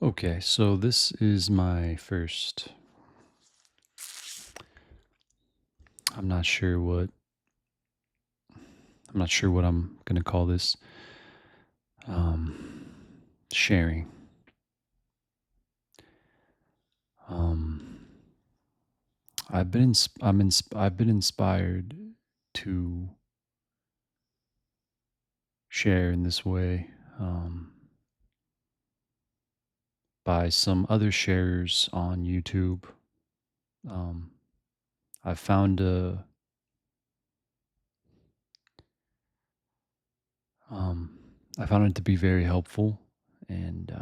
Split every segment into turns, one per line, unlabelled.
Okay, so this is my first. I'm not sure what I'm not sure what I'm gonna call this. Um, Sharing. Um, I've been inspired to share in this way by some other sharers on YouTube. Um, I found a um, I found it to be very helpful, and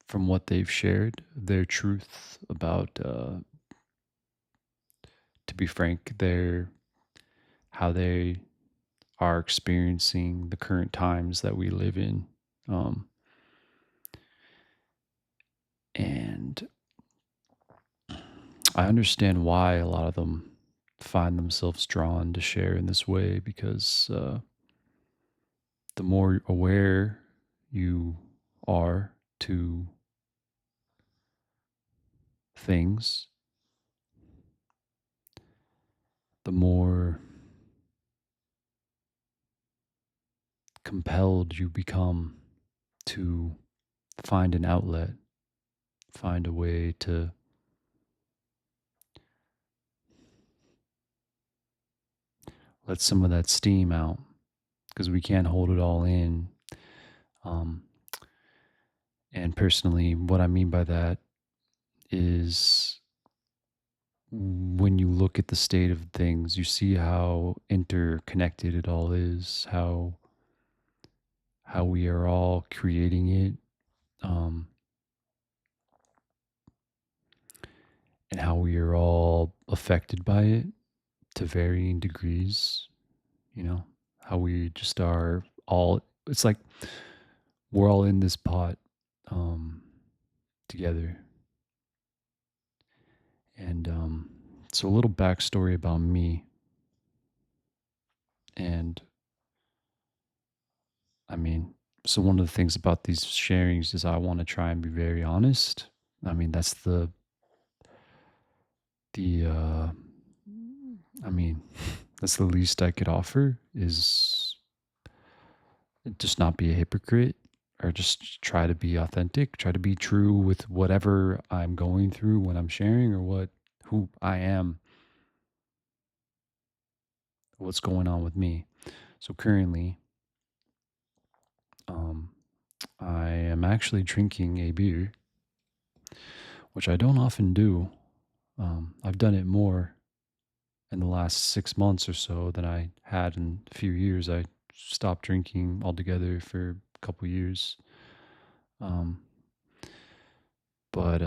from what they've shared, their truth about, to be frank, their how they are experiencing the current times that we live in. Um, and I understand why a lot of them find themselves drawn to share in this way because the more aware you are to things, the more compelled you become to find an outlet, find a way to let some of that steam out because we can't hold it all in. Um, and personally, what I mean by that is when you look at the state of things, you see how interconnected it all is, how we are all creating it, um, and how we are all affected by it to varying degrees. You know, how we just are all. It's like we're all in this pot um, together. And so, a little backstory about me. And I mean, so one of the things about these sharings is I want to try and be very honest. I mean, that's the I mean, that's the least I could offer is just not be a hypocrite or just try to be authentic, try to be true with whatever I'm going through when I'm sharing or who I am, what's going on with me. So currently, um, I am actually drinking a beer, which I don't often do. I've done it more in the last 6 months or so than I had in a few years. I stopped drinking altogether for a couple years. Um, but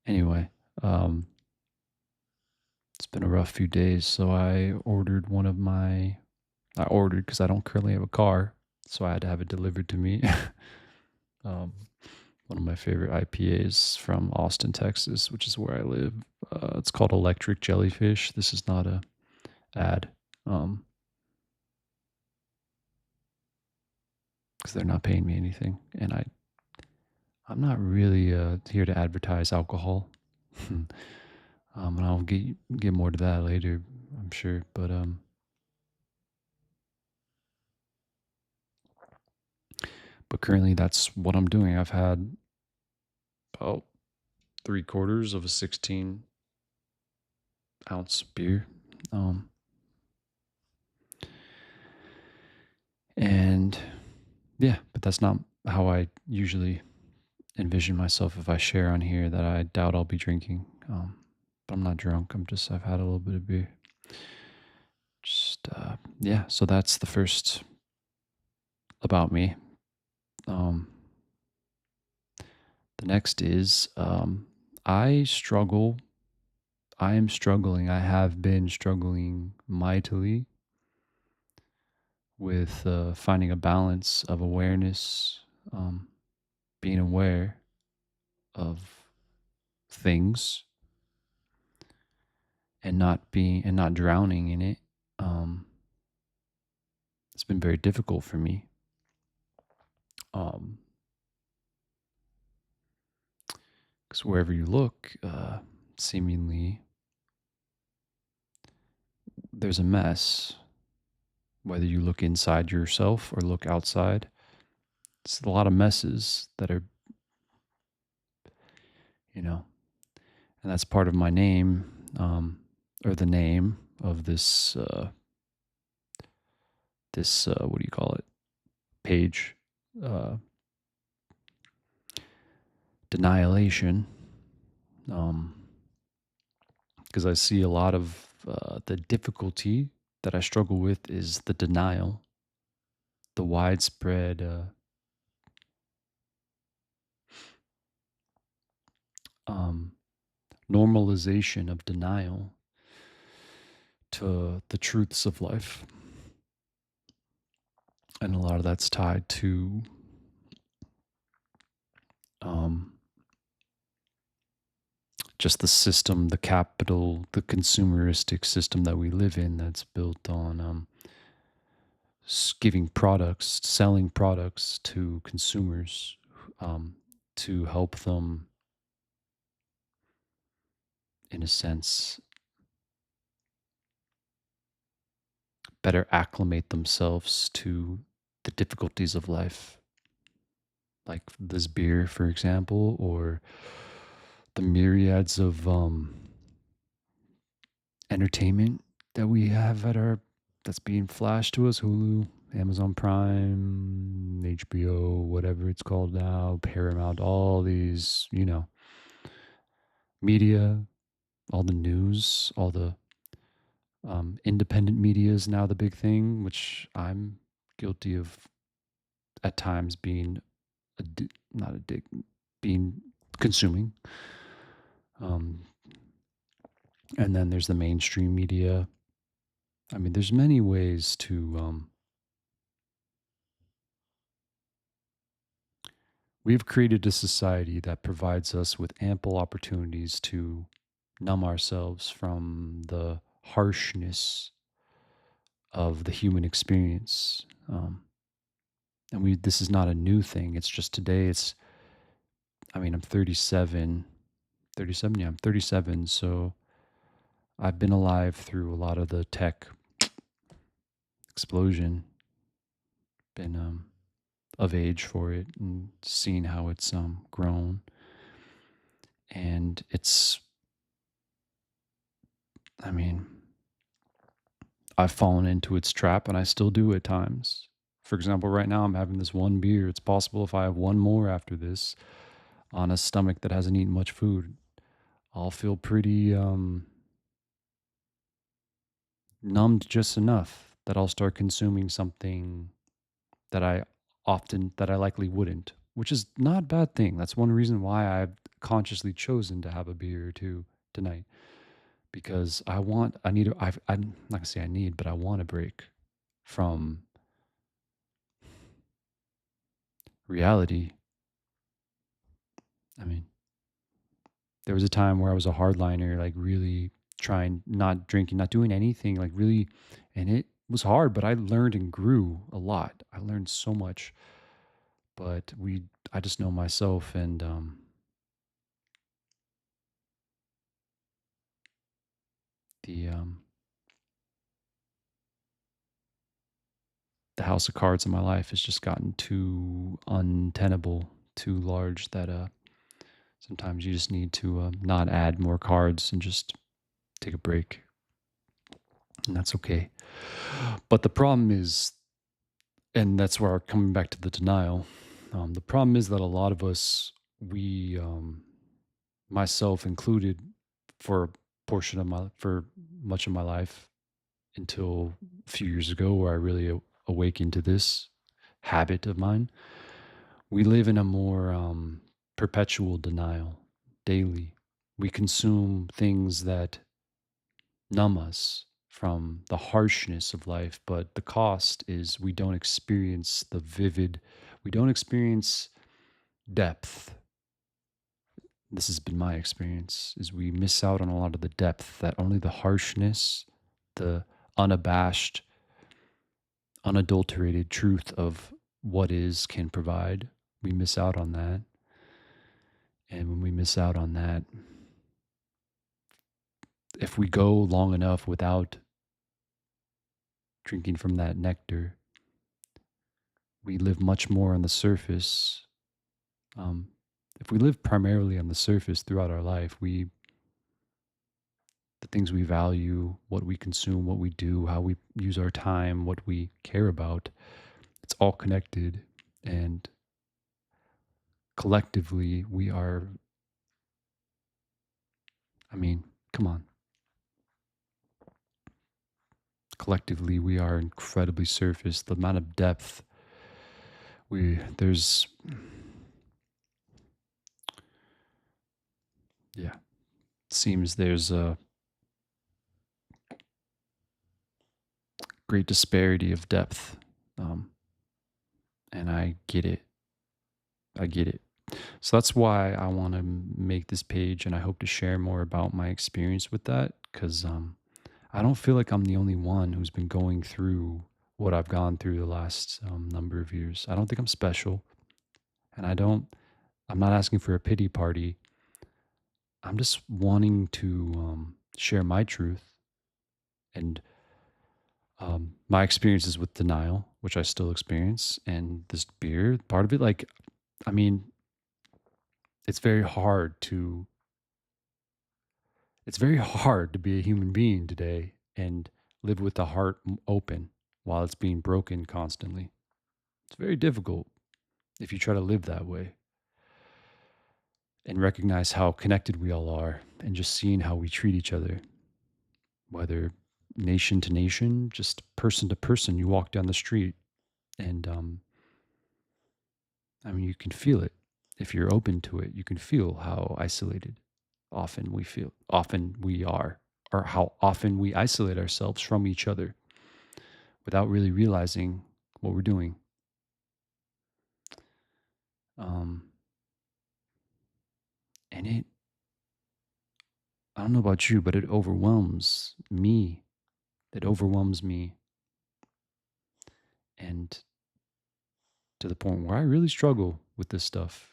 anyway, um, it's been a rough few days. So I ordered because I don't currently have a car. So I had to have it delivered to me. um, One of my favorite IPAs from Austin, Texas, which is where I live. It's called Electric Jellyfish. This is not a ad. Um, because they're not paying me anything, and I'm not really here to advertise alcohol. And I'll get more to that later, I'm sure. But currently, that's what I'm doing. I've had about 3/4 of a 16-ounce beer, um, and yeah, but that's not how I usually envision myself if I share on here. That I doubt I'll be drinking. But I'm not drunk. I've had a little bit of beer. Just yeah. So that's the first about me. Um, the next is I struggle. I am struggling. I have been struggling mightily with finding a balance of awareness, um, being aware of things and not drowning in it. Um, it's been very difficult for me. Um, because wherever you look, seemingly there's a mess. Whether you look inside yourself or look outside, it's a lot of messes that are, you know, and that's part of my name, or the name of this what do you call it, page, uh, denialation. Um, because I see a lot of the difficulty that I struggle with is the denial, the widespread um, normalization of denial to the truths of life. And a lot of that's tied to um, just the system, the capital, the consumeristic system that we live in that's built on giving products, selling products to consumers um, to help them, in a sense, better acclimate themselves to the difficulties of life, like this beer, for example, or the myriads of entertainment that we have at our that's being flashed to us: Hulu, Amazon Prime, HBO, whatever it's called now, Paramount, all these, media, all the news, all the independent media is now the big thing, which I'm guilty of at times being not addict, being consuming. Um, and then there's the mainstream media. I mean, there's many ways to. We've created a society that provides us with ample opportunities to numb ourselves from the harshness of the human experience. And this is not a new thing. It's just today. I mean, I'm 37. 37, yeah, I'm 37. So I've been alive through a lot of the tech explosion, been of age for it and seen how it's grown. And I mean, I've fallen into its trap and I still do at times. For example, right now I'm having this one beer. It's possible if I have one more after this on a stomach that hasn't eaten much food, I'll feel pretty numbed just enough that I'll start consuming something that I likely wouldn't, which is not a bad thing. That's one reason why I've consciously chosen to have a beer or two tonight, because I'm not gonna say I need, but I want a break from reality. I mean, there was a time where I was a hardliner, like really trying, not drinking, not doing anything, like really, and it was hard, but I learned and grew a lot. I learned so much, but I just know myself, and the the house of cards in my life has just gotten too untenable, too large that sometimes you just need to not add more cards and just take a break, and that's okay. But the problem is, and that's where coming back to the denial. The problem is that a lot of us, myself included, for a for much of my life until a few years ago, where I really awakened to this habit of mine. We live in a more perpetual denial daily. We consume things that numb us from the harshness of life, but the cost is we don't experience depth. This has been my experience, is we miss out on a lot of the depth that only the harshness, the unabashed, unadulterated truth of what is can provide, we miss out on that. And when we miss out on that, if we go long enough without drinking from that nectar, we live much more on the surface. Um, if we live primarily on the surface throughout our life, the things we value, what we consume, what we do, how we use our time, what we care about, it's all connected. And collectively, we are, I mean, come on. Collectively, we are incredibly surface. The amount of depth there's, yeah, seems there's a great disparity of depth. Um, and I get it. I get it. So that's why I want to make this page, and I hope to share more about my experience with that because I don't feel like I'm the only one who's been going through what I've gone through the last number of years. I don't think I'm special, and I'm not asking for a pity party. I'm just wanting to share my truth and my experiences with denial, which I still experience, and this beer part of it. Like, I mean, it's very hard to it's very hard to be a human being today and live with the heart open while it's being broken constantly. It's very difficult if you try to live that way and recognize how connected we all are and just seeing how we treat each other, whether nation to nation, just person to person. You walk down the street and, I mean, you can feel it. If you're open to it, you can feel how isolated often we are, or how often we isolate ourselves from each other without really realizing what we're doing. Um, and I don't know about you, but it overwhelms me. It overwhelms me. And to the point where I really struggle with this stuff.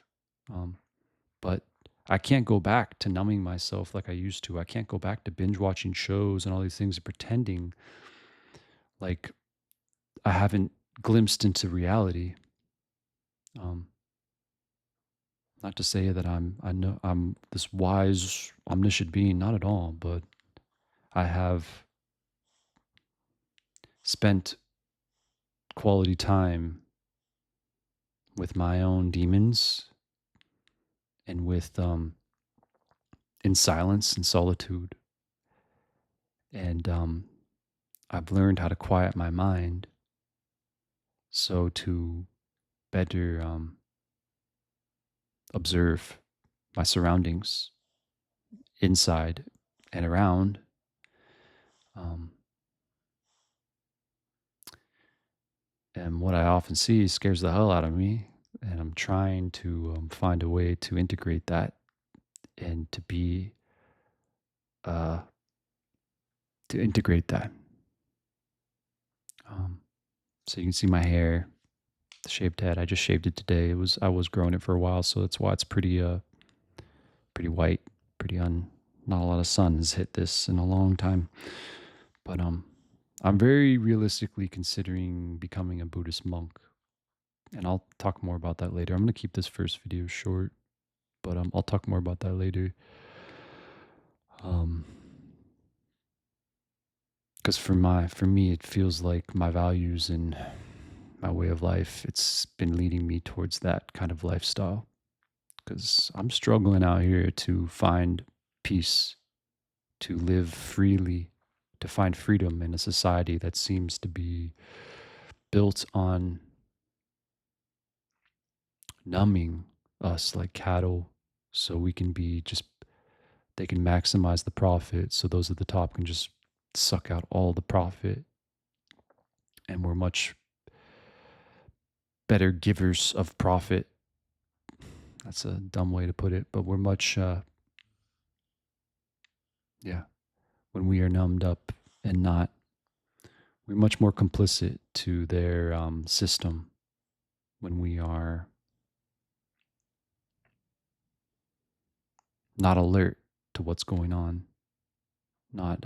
But I can't go back to numbing myself like I used to. I can't go back to binge watching shows and all these things and pretending like I haven't glimpsed into reality. Um, Not to say that I know I'm this wise, omniscient being, not at all, but I have spent quality time with my own demons and with in silence and solitude. And I've learned how to quiet my mind so to better observe my surroundings inside and around. Um, and what I often see scares the hell out of me. And I'm trying to find a way to integrate that and uh, to integrate that. Um, so you can see my hair, the shaved head. I just shaved it today. I was growing it for a while, so that's why it's pretty white, pretty not a lot of sun has hit this in a long time. But I'm very realistically considering becoming a Buddhist monk, and I'll talk more about that later. I'm gonna keep this first video short, but I'll talk more about that later. Um, because for me, it feels like my values and my way of life, it's been leading me towards that kind of lifestyle. Because I'm struggling out here to find peace, to live freely, to find freedom in a society that seems to be built on numbing us like cattle so we can be just they can maximize the profit so those at the top can just suck out all the profit, and we're much better givers of profit. That's a dumb way to put it, but we're much yeah, when we are numbed up and not we're much more complicit to their system, when we are not alert to what's going on. Not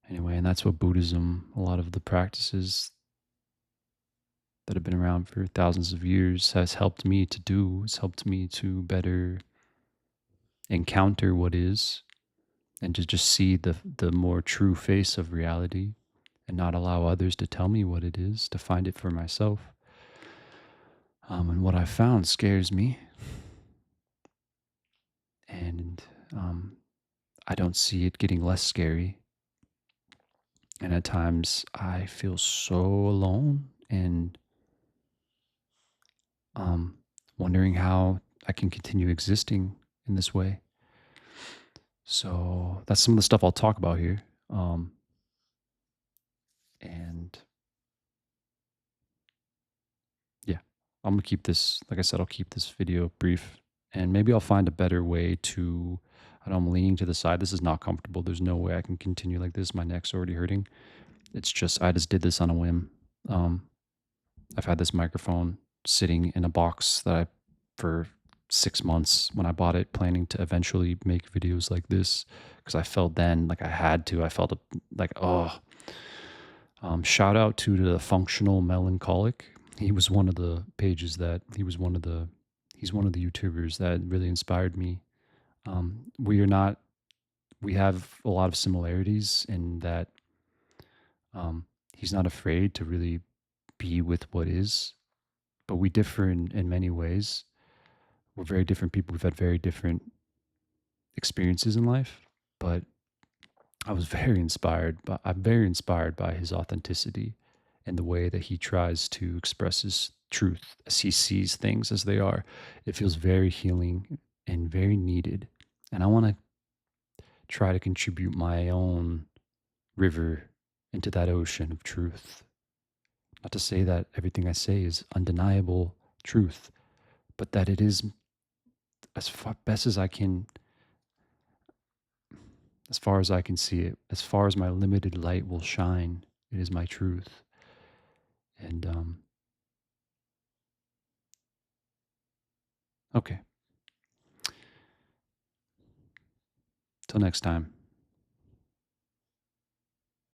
Anyway, and that's what Buddhism, a lot of the practices that have been around for thousands of years, has helped me to do. It's helped me to better encounter what is, and to just see the more true face of reality, and not allow others to tell me what it is, to find it for myself. And what I found scares me, and I don't see it getting less scary. And at times I feel so alone, and um, wondering how I can continue existing in this way. So that's some of the stuff I'll talk about here. And yeah, I'm gonna keep this, like I said, I'll keep this video brief, and maybe I'll find a better way to. I know I'm leaning to the side. This is not comfortable. There's no way I can continue like this. My neck's already hurting. It's just I just did this on a whim. Um, I've had this microphone sitting in a box that I for 6 months when I bought it, planning to eventually make videos like this, because I felt then like I had to. I felt like, oh. Shout out to the Functional Melancholic. He was one of the pages that he's one of the YouTubers that really inspired me. We are not we have a lot of similarities in that he's not afraid to really be with what is, but we differ in many ways. We're very different people. We've had very different experiences in life, but I'm very inspired by his authenticity and the way that he tries to express his truth as he sees things as they are. It feels very healing and very needed. And I want to try to contribute my own river into that ocean of truth. Not to say that everything I say is undeniable truth, but that it is as far, best as I can, as far as I can see it, as far as my limited light will shine, it is my truth. And okay, till next time.